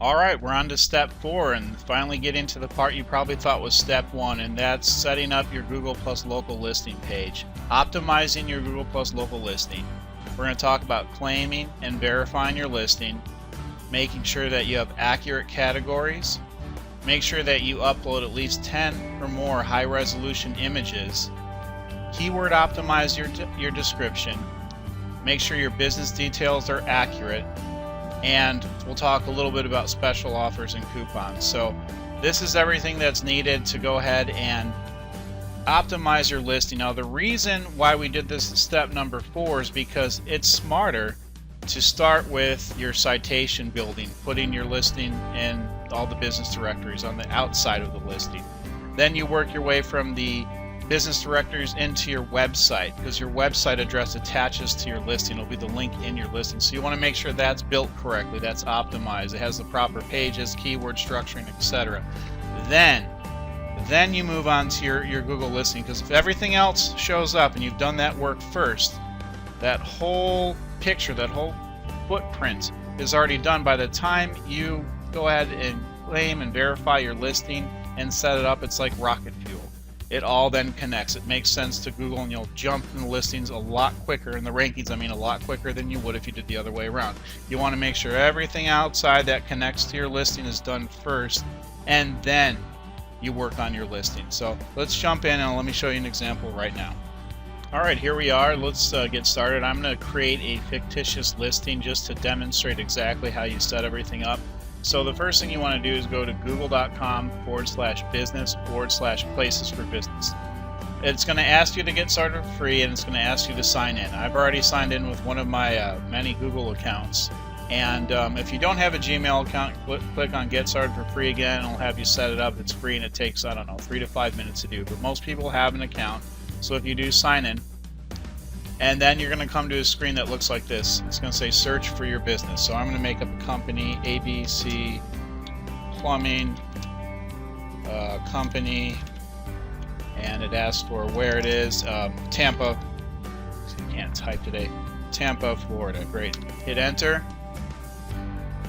Alright, we're on to step 4 and finally getting to the part you probably thought was step 1, and that's setting up your Google Plus local listing page. Optimizing your Google Plus local listing. We're going to talk about claiming and verifying your listing, making sure that you have accurate categories, make sure that you upload at least 10 or more high-resolution images, keyword optimize your description, make sure your business details are accurate, and we'll talk a little bit about special offers and coupons. So this is everything that's needed to go ahead and optimize your listing. Now the reason why we did this step number 4 is because it's smarter to start with your citation building, putting your listing in all the business directories on the outside of the listing. Then you work your way from the business directories into your website, because your website address attaches to your listing. It'll be the link in your listing. So you want to make sure that's built correctly, that's optimized, it has the proper pages, keyword structuring, etc. Then you move on to your Google listing, because if everything else shows up and you've done that work first, that whole picture, that whole footprint is already done. By the time you go ahead and claim and verify your listing and set it up, it's like rocket fuel. It all then connects. It makes sense to Google, and you'll jump in the listings a lot quicker, in the rankings, I mean, a lot quicker than you would if you did the other way around. You want to make sure everything outside that connects to your listing is done first, and then you work on your listing. So let's jump in and let me show you an example right now. Alright, here we are. Let's get started. I'm going to create a fictitious listing just to demonstrate exactly how you set everything up. So the first thing you want to do is go to google.com/business/places for business. It's going to ask you to get started for free, and it's going to ask you to sign in. I've already signed in with one of my many Google accounts. And if you don't have a Gmail account, click on Get Started for Free again, and it'll have you set it up. It's free and it takes, I don't know, 3 to 5 minutes to do. But most people have an account, so if you do, sign in. And then you're going to come to a screen that looks like this. It's going to say search for your business. So I'm going to make up a company, ABC Plumbing Company, and it asks for where it is. Tampa. I can't type today. Tampa, Florida. Great. Hit enter.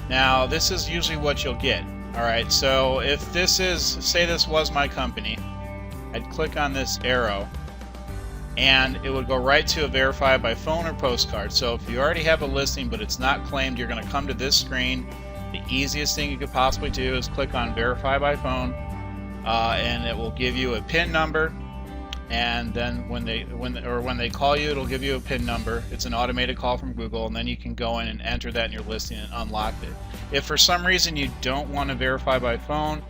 Now this is usually what you'll get. Alright, so if this is, say this was my company, I'd click on this arrow, and it would go right to a verify by phone or postcard. So if you already have a listing but it's not claimed, you're going to come to this screen. The easiest thing you could possibly do is click on verify by phone, and it will give you a PIN number, and then when they call you, it'll give you a PIN number. It's an automated call from Google, and then you can go in and enter that in your listing and unlock it. If for some reason you don't want to verify by phone,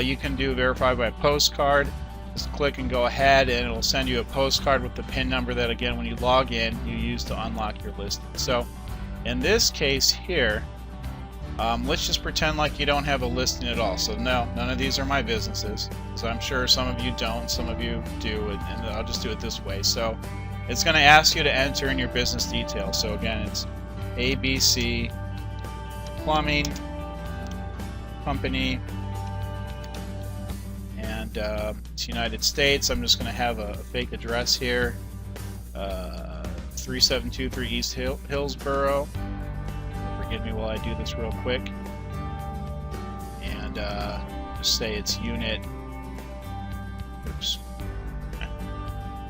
you can do verify by postcard. Just click and go ahead, and it'll send you a postcard with the PIN number that, again, when you log in, you use to unlock your listing. So in this case here, let's just pretend like you don't have a listing at all. So no, none of these are my businesses. So I'm sure some of you don't, some of you do, and I'll just do it this way. So it's going to ask you to enter in your business details. So again, it's ABC Plumbing Company, and it's United States. I'm just going to have a fake address here, 3723 East Hillsboro. Forgive me while I do this real quick. And just say it's unit. Oops.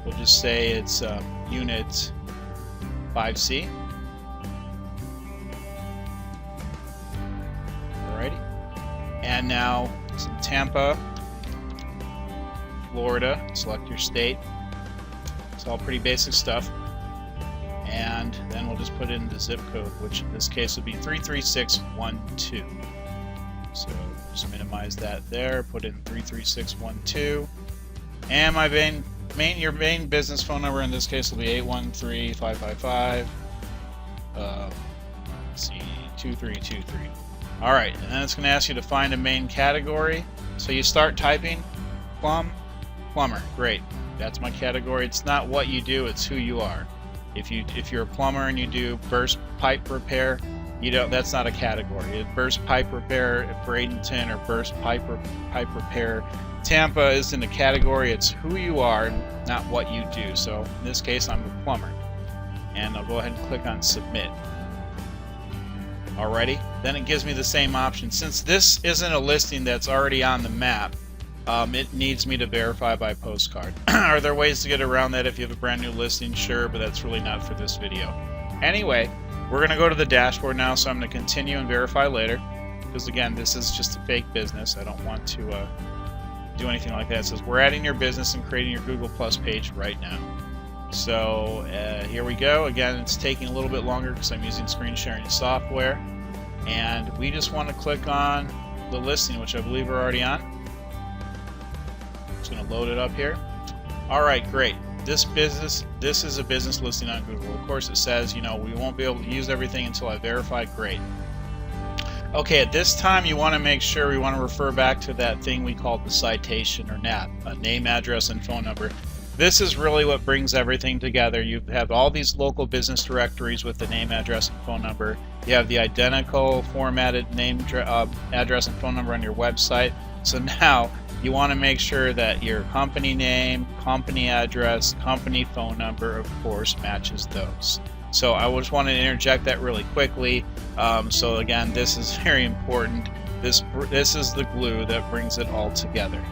We'll just say it's unit 5C. Alrighty. And now it's in Tampa, Florida. Select your state. It's all pretty basic stuff. And then we'll just put in the zip code, which in this case would be 33612. So just minimize that there, put in 33612. And your main business phone number in this case will be 813-555 2323. Alright, and then it's going to ask you to find a main category. So you start typing plumber. Great. That's my category. It's not what you do, it's who you are. If you're a plumber and you do burst pipe repair, that's not a category. Burst pipe repair at Bradenton or burst pipe repair Tampa isn't a category. It's who you are, not what you do. So in this case, I'm a plumber, and I'll go ahead and click on submit. already, then it gives me the same option. Since this isn't a listing that's already on the map, it needs me to verify by postcard. Are there ways to get around that if you have a brand new listing? Sure, but that's really not for this video. Anyway, we're going to go to the dashboard now, so I'm going to continue and verify later, because again, this is just a fake business. I don't want to do anything like that. It says we're adding your business and creating your Google Plus page right now. So here we go. Again, it's taking a little bit longer because I'm using screen sharing software, and we just want to click on the listing, which I believe we're already on. Just going to load it up here. All right, great. This is a business listing on Google. Of course, it says, you know, we won't be able to use everything until I verify. Great. Okay, at this time, you want to make sure we want to refer back to that thing we called the citation, or NAP, a name, address, and phone number. This is really what brings everything together. You have all these local business directories with the name, address, and phone number. You have the identical formatted name, address, and phone number on your website. So now you want to make sure that your company name, company address, company phone number, of course, matches those. So I just want to interject that really quickly. So again, this is very important. This is the glue that brings it all together.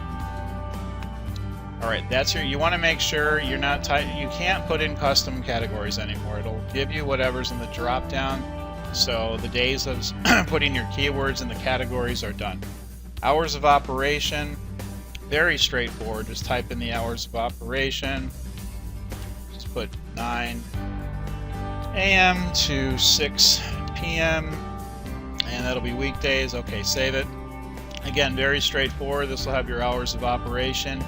All right, that's your. You want to make sure you're not tight. You can't put in custom categories anymore. It'll give you whatever's in the drop down. So the days of putting your keywords in the categories are done. Hours of operation, very straightforward. Just type in the hours of operation. Just put 9 a.m. to 6 p.m. and that'll be weekdays. Okay, save it. Again, very straightforward. This will have your hours of operation.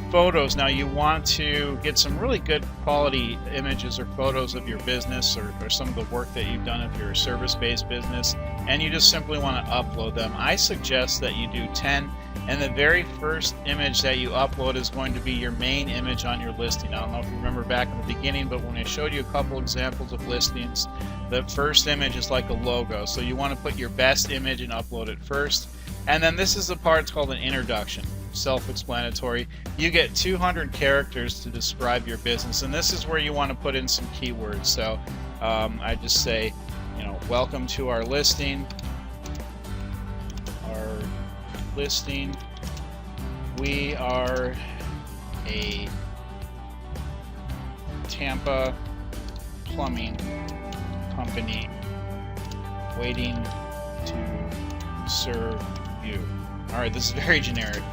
Photos. Now you want to get some really good quality images or photos of your business or some of the work that you've done if you're a service-based business, and you just simply want to upload them. I suggest that you do 10, and the very first image that you upload is going to be your main image on your listing. I don't know if you remember back in the beginning, but when I showed you a couple examples of listings, the first image is like a logo. So you want to put your best image and upload it first. And then this is the part, it's called an introduction. Self-explanatory. You get 200 characters to describe your business, and this is where you want to put in some keywords. So I just say, you know, welcome to our listing. We are a Tampa plumbing company waiting to serve you. All right, this is very generic.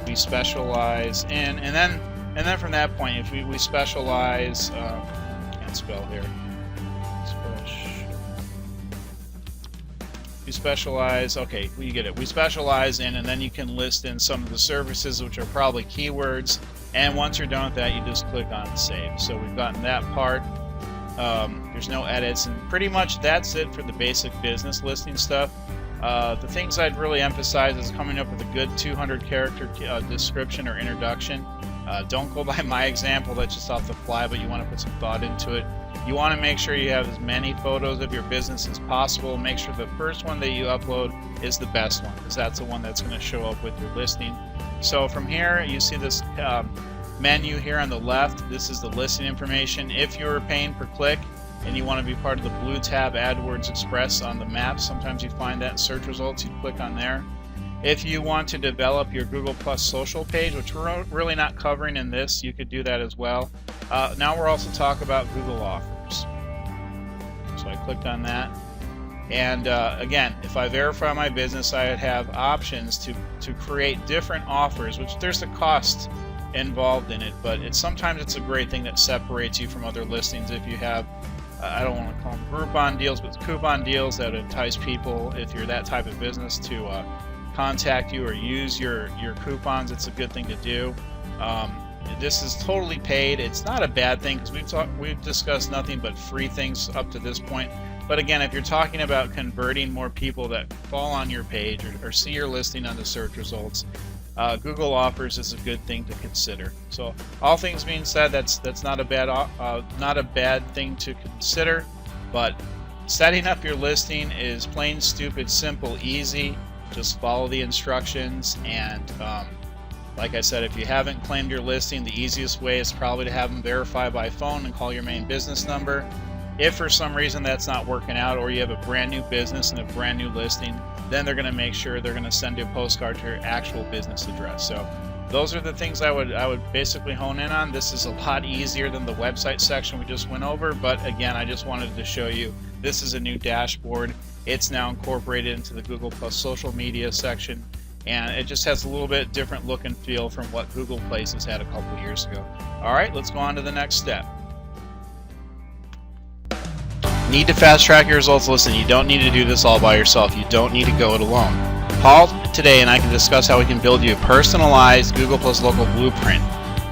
We specialize in, and then from that point, if we specialize, can't spell here. We specialize, okay, you get it. We specialize in, and then you can list in some of the services, which are probably keywords. And once you're done with that, you just click on save. So we've gotten that part. There's no edits, and pretty much that's it for the basic business listing stuff. The things I'd really emphasize is coming up with a good 200 character description or introduction. Don't go by my example, that's just off the fly, but you want to put some thought into it. You want to make sure you have as many photos of your business as possible. Make sure the first one that you upload is the best one, because that's the one that's going to show up with your listing. So from here, you see this menu here on the left. This is the listing information. If you're paying per click and you want to be part of the blue tab AdWords Express on the map, sometimes you find that in search results, you click on there. If you want to develop your Google Plus social page, which we're really not covering in this, you could do that as well. Now we're also talking about Google Offers. So I clicked on that. And again, if I verify my business, I would have options to create different offers, which there's a cost involved in it, but sometimes it's a great thing that separates you from other listings. If you have, I don't want to call them Groupon deals, but coupon deals that entice people, if you're that type of business, to contact you or use your coupons, it's a good thing to do. This is totally paid. It's not a bad thing, because we've discussed nothing but free things up to this point. But again, if you're talking about converting more people that fall on your page or see your listing on the search results, Google Offers is a good thing to consider. So all things being said, that's not a bad thing to consider. But setting up your listing is plain stupid, simple, easy. Just follow the instructions, and like I said, if you haven't claimed your listing, the easiest way is probably to have them verify by phone and call your main business number. If for some reason that's not working out, or you have a brand new business and a brand new listing, then they're going to make sure they're going to send you a postcard to your actual business address. So those are the things I would basically hone in on. This is a lot easier than the website section we just went over, but again, I just wanted to show you this is a new dashboard. It's now incorporated into the Google Plus social media section, and it just has a little bit different look and feel from what Google Places had a couple years ago. All right, let's go on to the next step. Need to fast track your results? Listen, you don't need to do this all by yourself. You don't need to go it alone. Call today and I can discuss how we can build you a personalized Google Plus Local blueprint.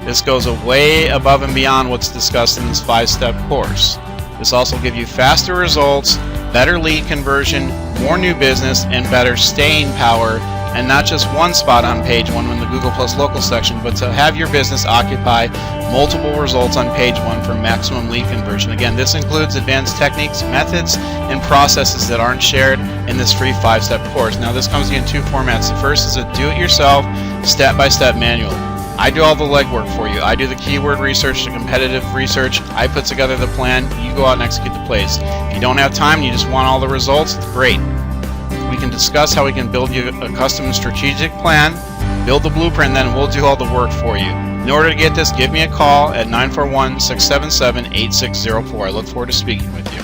This goes way above and beyond what's discussed in this 5-step course. This also will give you faster results, better lead conversion, more new business, and better staying power, and not just one spot on page 1 in the Google Plus Local section, but to have your business occupy multiple results on page 1 for maximum lead conversion. Again, this includes advanced techniques, methods, and processes that aren't shared in this free 5-step course. Now, this comes in 2 formats. The first is a do-it-yourself, step-by-step manual. I do all the legwork for you. I do the keyword research, the competitive research. I put together the plan. You go out and execute the plays. If you don't have time, you just want all the results, great. We can discuss how we can build you a custom strategic plan, build the blueprint, and then we'll do all the work for you. In order to get this, give me a call at 941-677-8604. I look forward to speaking with you.